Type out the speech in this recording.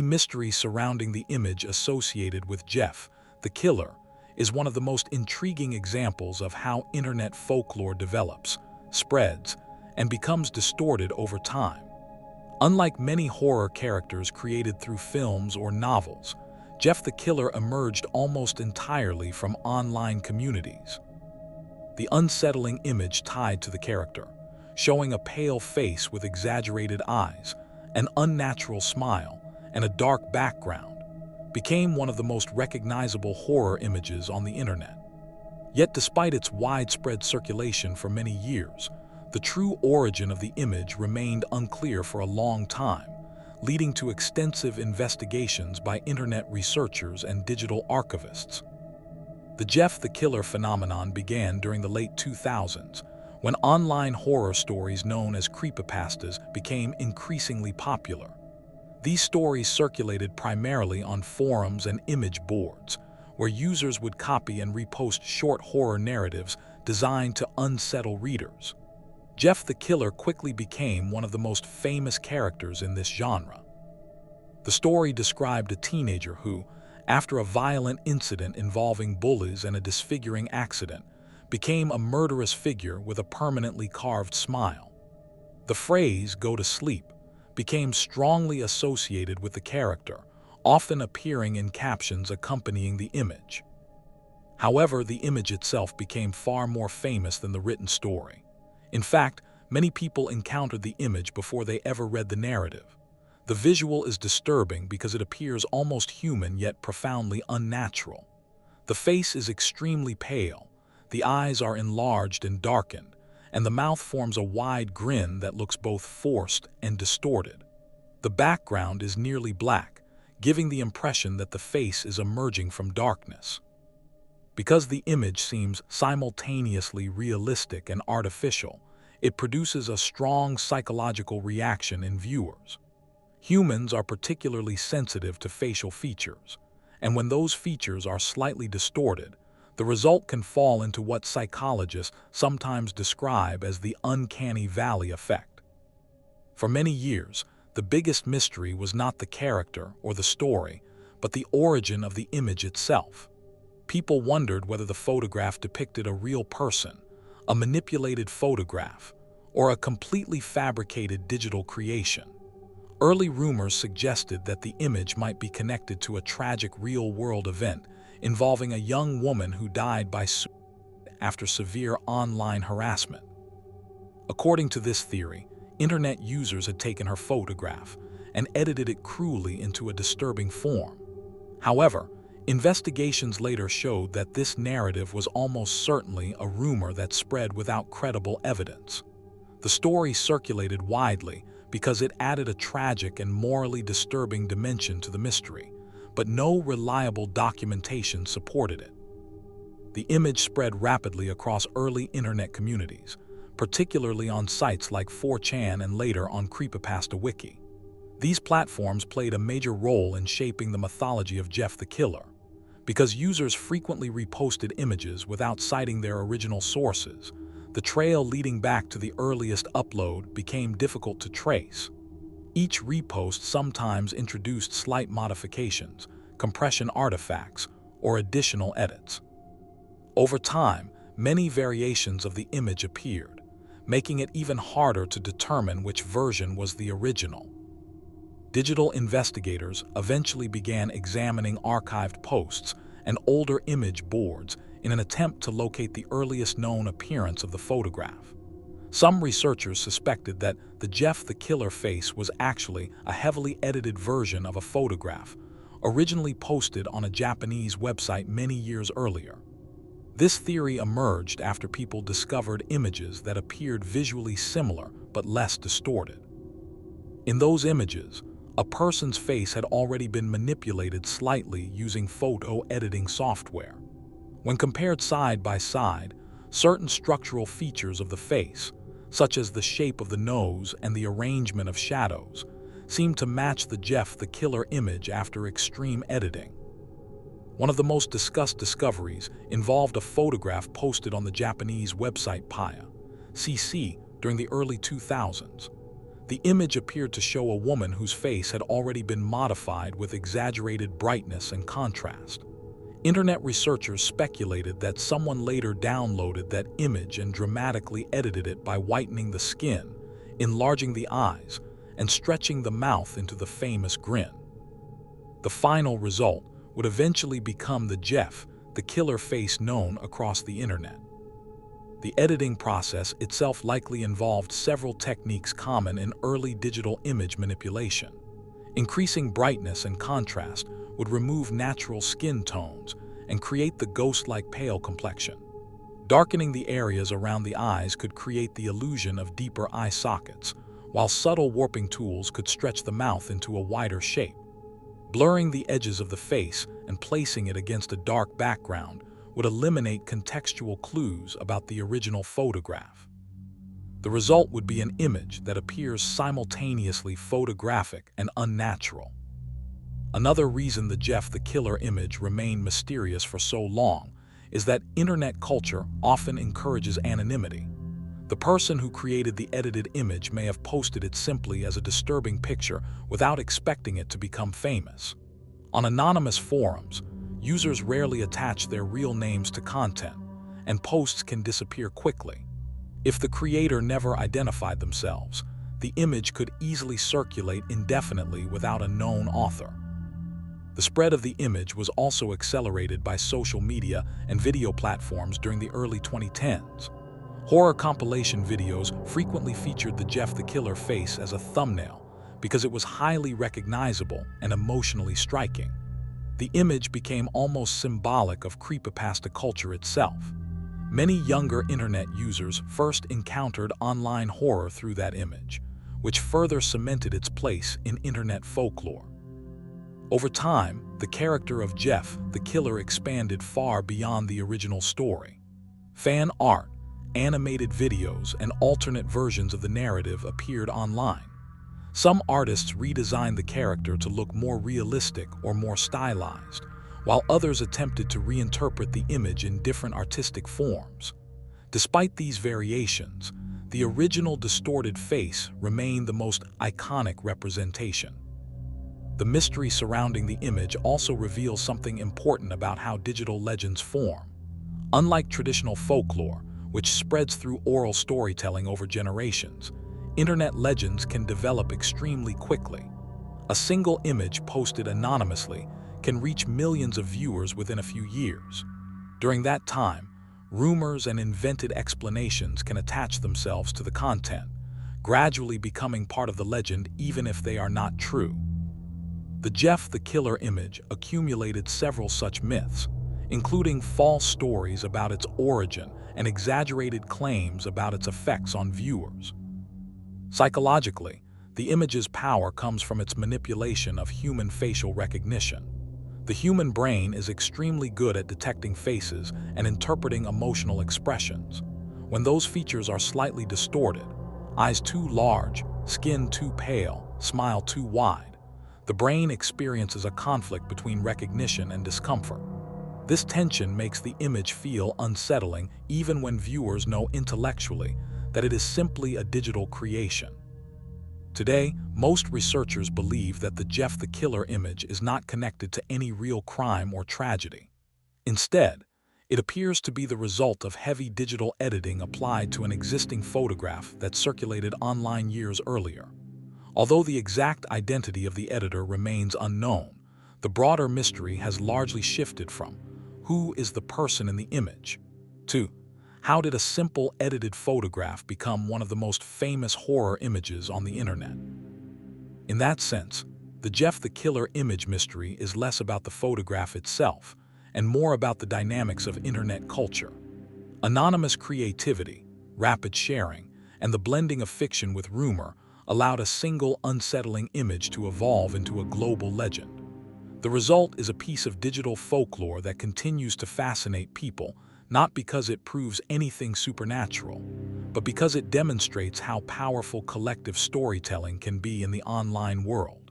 mystery surrounding the image associated with Jeff, the killer, is one of the most intriguing examples of how internet folklore develops, spreads, and becomes distorted over time. Unlike many horror characters created through films or novels, Jeff the Killer emerged almost entirely from online communities. The unsettling image tied to the character, showing a pale face with exaggerated eyes, an unnatural smile, and a dark background, became one of the most recognizable horror images on the internet. Yet despite its widespread circulation for many years, the true origin of the image remained unclear for a long time, leading to extensive investigations by internet researchers and digital archivists. The Jeff the Killer phenomenon began during the late 2000s, when online horror stories known as creepypastas became increasingly popular. These stories circulated primarily on forums and image boards, where users would copy and repost short horror narratives designed to unsettle readers. Jeff the Killer quickly became one of the most famous characters in this genre. The story described a teenager who, after a violent incident involving bullies and a disfiguring accident, became a murderous figure with a permanently carved smile. The phrase "go to sleep" became strongly associated with the character, often appearing in captions accompanying the image. However, the image itself became far more famous than the written story. In fact, many people encountered the image before they ever read the narrative. The visual is disturbing because it appears almost human yet profoundly unnatural. The face is extremely pale, the eyes are enlarged and darkened, and the mouth forms a wide grin that looks both forced and distorted. The background is nearly black, giving the impression that the face is emerging from darkness. Because the image seems simultaneously realistic and artificial, it produces a strong psychological reaction in viewers. Humans are particularly sensitive to facial features, and when those features are slightly distorted, the result can fall into what psychologists sometimes describe as the uncanny valley effect. For many years, the biggest mystery was not the character or the story, but the origin of the image itself. People wondered whether the photograph depicted a real person, a manipulated photograph, or a completely fabricated digital creation. Early rumors suggested that the image might be connected to a tragic real-world event involving a young woman who died by suicide after severe online harassment. According to this theory, internet users had taken her photograph and edited it cruelly into a disturbing form. However, investigations later showed that this narrative was almost certainly a rumor that spread without credible evidence. The story circulated widely because it added a tragic and morally disturbing dimension to the mystery, but no reliable documentation supported it. The image spread rapidly across early internet communities, particularly on sites like 4chan and later on Creepypasta Wiki. These platforms played a major role in shaping the mythology of Jeff the Killer. Because users frequently reposted images without citing their original sources, the trail leading back to the earliest upload became difficult to trace. Each repost sometimes introduced slight modifications, compression artifacts, or additional edits. Over time, many variations of the image appeared, making it even harder to determine which version was the original. Digital investigators eventually began examining archived posts and older image boards in an attempt to locate the earliest known appearance of the photograph. Some researchers suspected that the Jeff the Killer face was actually a heavily edited version of a photograph, originally posted on a Japanese website many years earlier. This theory emerged after people discovered images that appeared visually similar but less distorted. In those images, a person's face had already been manipulated slightly using photo editing software. When compared side by side, certain structural features of the face, such as the shape of the nose and the arrangement of shadows, seemed to match the Jeff the Killer image after extreme editing. One of the most discussed discoveries involved a photograph posted on the Japanese website Paya CC during the early 2000s. The image appeared to show a woman whose face had already been modified with exaggerated brightness and contrast. Internet researchers speculated that someone later downloaded that image and dramatically edited it by whitening the skin, enlarging the eyes, and stretching the mouth into the famous grin. The final result would eventually become the Jeff, the killer face known across the internet. The editing process itself likely involved several techniques common in early digital image manipulation. Increasing brightness and contrast would remove natural skin tones and create the ghost-like pale complexion. Darkening the areas around the eyes could create the illusion of deeper eye sockets, while subtle warping tools could stretch the mouth into a wider shape. Blurring the edges of the face and placing it against a dark background would eliminate contextual clues about the original photograph. The result would be an image that appears simultaneously photographic and unnatural. Another reason the Jeff the Killer image remained mysterious for so long is that internet culture often encourages anonymity. The person who created the edited image may have posted it simply as a disturbing picture without expecting it to become famous. On anonymous forums, users rarely attach their real names to content, and posts can disappear quickly. If the creator never identified themselves, the image could easily circulate indefinitely without a known author. The spread of the image was also accelerated by social media and video platforms during the early 2010s. Horror compilation videos frequently featured the Jeff the Killer face as a thumbnail because it was highly recognizable and emotionally striking. The image became almost symbolic of creepypasta culture itself. Many younger internet users first encountered online horror through that image, which further cemented its place in internet folklore. Over time, the character of Jeff the Killer expanded far beyond the original story. Fan art, animated videos, and alternate versions of the narrative appeared online. Some artists redesigned the character to look more realistic or more stylized, while others attempted to reinterpret the image in different artistic forms. Despite these variations, the original distorted face remained the most iconic representation. The mystery surrounding the image also reveals something important about how digital legends form. Unlike traditional folklore, which spreads through oral storytelling over generations, internet legends can develop extremely quickly. A single image posted anonymously can reach millions of viewers within a few years. During that time, rumors and invented explanations can attach themselves to the content, gradually becoming part of the legend even if they are not true. The Jeff the Killer image accumulated several such myths, including false stories about its origin and exaggerated claims about its effects on viewers. Psychologically, the image's power comes from its manipulation of human facial recognition. The human brain is extremely good at detecting faces and interpreting emotional expressions. When those features are slightly distorted, eyes too large, skin too pale, smile too wide, the brain experiences a conflict between recognition and discomfort. This tension makes the image feel unsettling even when viewers know intellectually that it is simply a digital creation. Today, most researchers believe that the Jeff the Killer image is not connected to any real crime or tragedy. Instead, it appears to be the result of heavy digital editing applied to an existing photograph that circulated online years earlier. Although the exact identity of the editor remains unknown, the broader mystery has largely shifted from who is the person in the image to how did a simple edited photograph become one of the most famous horror images on the internet. In that sense, the Jeff the Killer image mystery is less about the photograph itself and more about the dynamics of internet culture. Anonymous creativity, rapid sharing, and the blending of fiction with rumor allowed a single unsettling image to evolve into a global legend. The result is a piece of digital folklore that continues to fascinate people, not because it proves anything supernatural, but because it demonstrates how powerful collective storytelling can be in the online world.